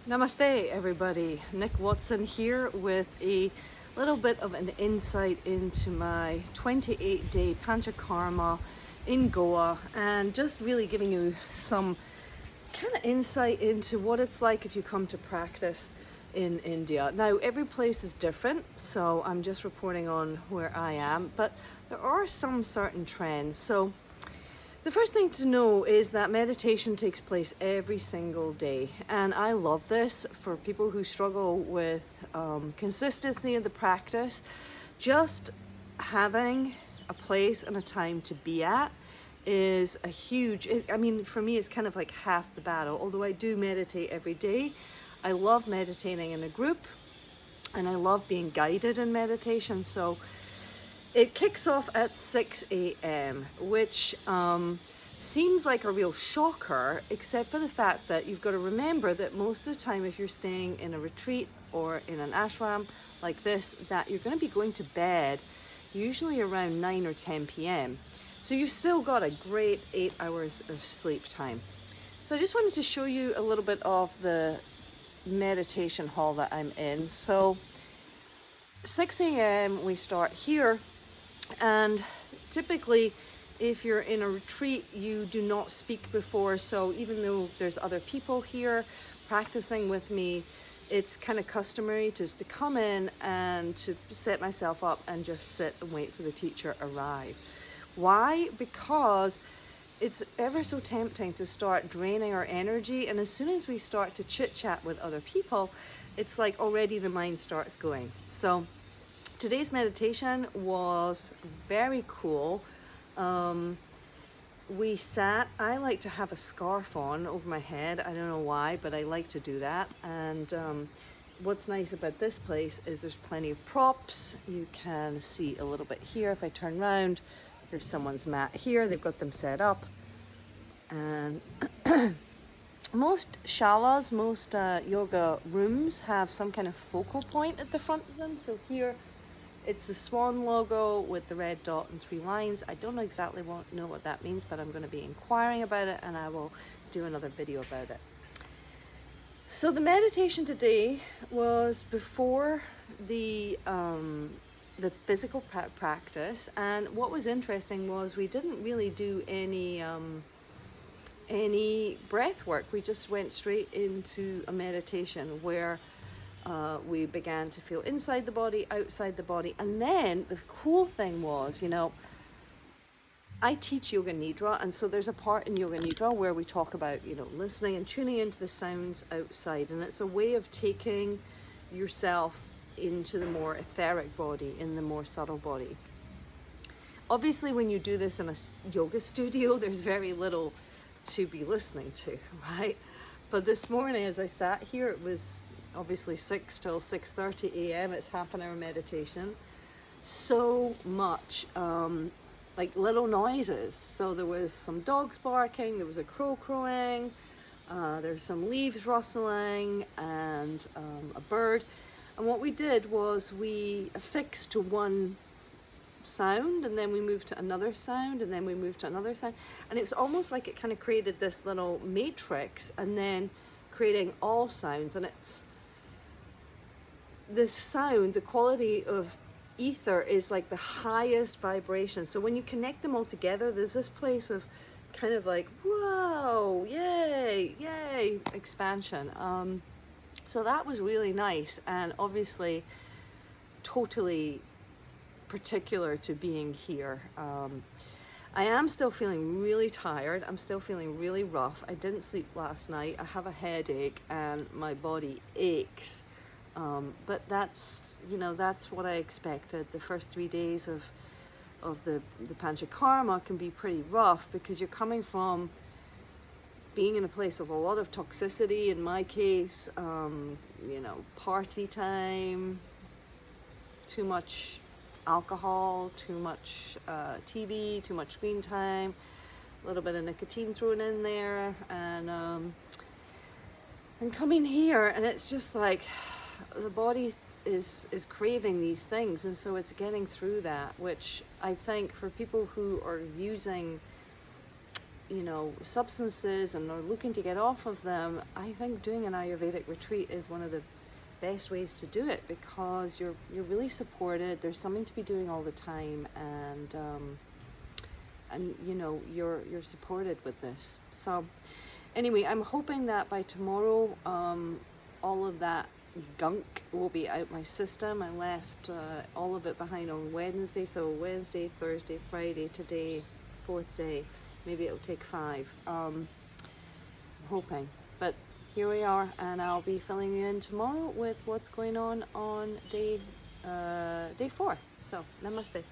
Namaste, everybody. Nick Watson here with a little bit of an insight into my 28-day Panchakarma in Goa, and just really giving you some kind of insight into what it's like if you come to practice in India. Now, every place is different, so I'm just reporting on where I am, but there are some certain trends. So the first thing to know is that meditation takes place every single day, and I love this for people who struggle with consistency in the practice. Just having a place and a time to be at is a huge, I mean, for me it's kind of like half the battle. Although I do meditate every day, I love meditating in a group and I love being guided in meditation. So it kicks off at 6 a.m., which seems like a real shocker, except for the fact that you've got to remember that most of the time, if you're staying in a retreat or in an ashram like this, that you're going to be going to bed usually around 9 or 10 p.m. So you've still got a great 8 hours of sleep time. So I just wanted to show you a little bit of the meditation hall that I'm in. So 6 a.m. we start here. And typically, if you're in a retreat, you do not speak before. So even though there's other people here practicing with me, it's kind of customary just to come in and to set myself up and just sit and wait for the teacher to arrive. Why? Because it's ever so tempting to start draining our energy. And as soon as we start to chit chat with other people, it's like already the mind starts going. So today's meditation was very cool. We sat, I like to have a scarf on over my head. I don't know why, but I like to do that. And what's nice about this place is there's plenty of props. You can see a little bit here. If I turn around, there's someone's mat here. They've got them set up. And most shalas, most yoga rooms have some kind of focal point at the front of them. So here, it's the Swan logo with the red dot and 3 lines. I don't exactly know what that means, but I'm going to be inquiring about it and I will do another video about it. So the meditation today was before the physical practice, and what was interesting was we didn't really do any breath work. We just went straight into a meditation where we began to feel inside the body, outside the body. And then the cool thing was, I teach Yoga Nidra, and so there's a part in Yoga Nidra where we talk about, listening and tuning into the sounds outside. And it's a way of taking yourself into the more etheric body, in the more subtle body. Obviously, when you do this in a yoga studio, there's very little to be listening to, right? But this morning, as I sat here, it was obviously 6 till 6:30 a.m. It's half an hour meditation. So much like little noises. So there was some dogs barking, there was a crow crowing, there's some leaves rustling, and a bird. And what we did was we affixed to one sound, and then we moved to another sound, and then we moved to another sound. And it was almost like it kind of created this little matrix, and then creating all sounds. And it's the sound, the quality of ether is like the highest vibration. So when you connect them all together, there's this place of kind of like, whoa, yay, yay, expansion. So that was really nice, and obviously totally particular to being here. I am still feeling really tired. I'm still feeling really rough. I didn't sleep last night. I have a headache and my body aches. But that's what I expected. The first 3 days of the Panchakarma can be pretty rough because you're coming from being in a place of a lot of toxicity. In my case, party time, too much alcohol, too much TV, too much screen time, a little bit of nicotine thrown in there, and coming here, and it's just like the body is craving these things, and so it's getting through that, which I think for people who are using you know, substances and are looking to get off of them, I think doing an Ayurvedic retreat is one of the best ways to do it, because you're really supported. There's something to be doing all the time, and you know, you're supported with this. So anyway, I'm hoping that by tomorrow, all of that gunk will be out my system. I left all of it behind on Wednesday, so Wednesday, Thursday, Friday, today, 4th day. Maybe it'll take 5. I'm hoping, but here we are, and I'll be filling you in tomorrow with what's going on day 4. So namaste.